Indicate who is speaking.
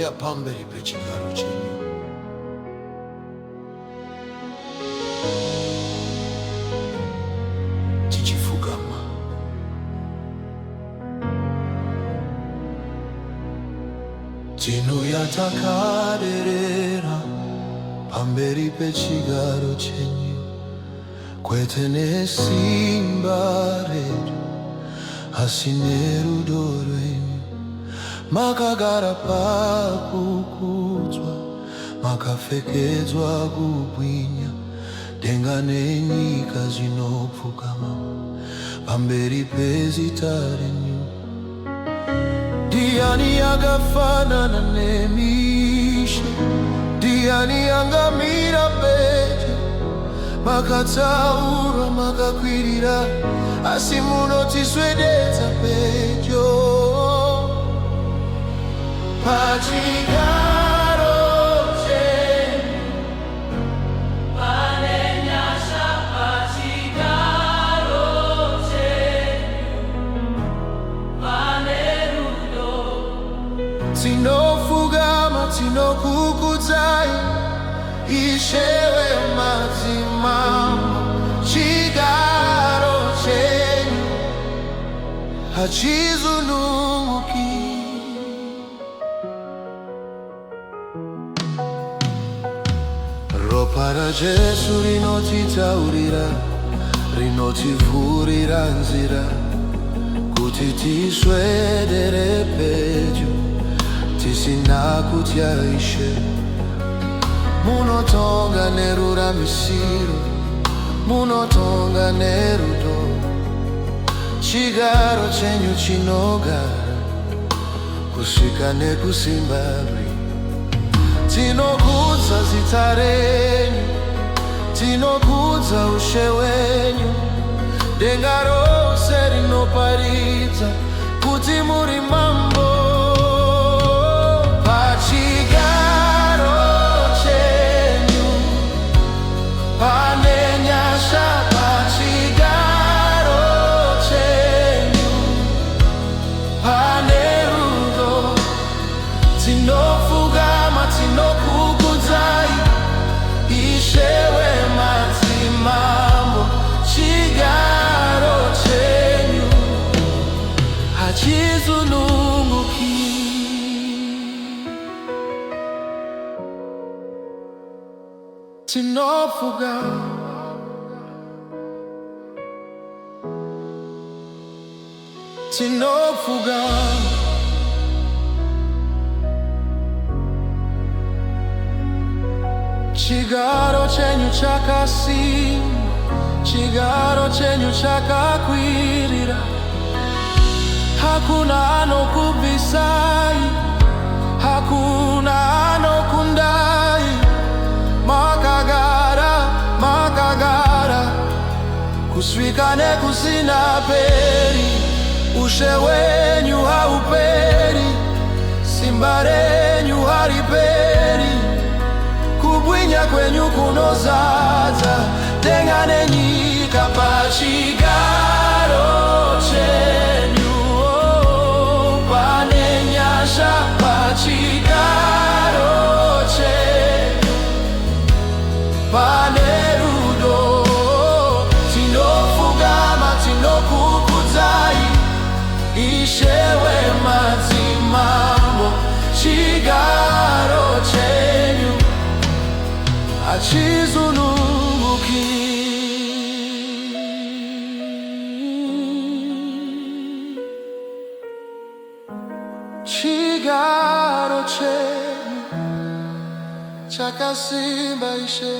Speaker 1: ya pamberi pechigaro chenyu. Tichifukama tinuyatakaderera pamberi pechigaro chenyu, kwete nesimba redu asi nerudo rwenyu. Makagara pakukudzwa, makapfekedzwa kubwinya, denga nenyika zvinopfugama pamberi pezita renyu. Ndiani akafanana nemishe? Ndiani angamira pedyo? Makatsaura, makakwirira, asi munotiswededza pedyo. Pachigaro chenyu pane nyasha, pachigaro chenyu pane rudo. Tinofugama, tinokukudzai, Ishe wemadzimambo. Chigaro chenyu hachizununguki. Ropa ra Jesu rinotitaurira, rinotivhurira nzira kuti tiswedere pedyo tisina kutya. Ishe munotonga neruramisiro, munotonga nerudo. Chigaro chenyu chinogara kusvika nekuzimbabwe. Tinokudza zita renyu, tinokudza ushe hwenyu, denga rose rinoparidza kuti muri mambo. Pachigaro chenyu pane nyasha, pachigaro chenyu pane rudo. Tinofugama, tinokukudzai, Ishe wemadzimambo. Chigaro chenyu hachizununguki. Tinofugama, tinofugama, chigaro chenyu chakasimba, chigaro chenyu chakakwirira. Hakuna anokubvisai, hakuna anokundai. Makagara, makagara kusvika nekusina peri. Ushe hwenyu hauperi, simba renyu hariperi. Kubwinya kwenyu kunozadza denga nenyika. Pachigaro chenyu pane nyasha, pachigaro chenyu pane rudo. Tinofugama, tinokukudzai, Ishe wemadzimambo. Chigaro chenyu hachizununguki. Chigaro chenyu chakasimba, Ishe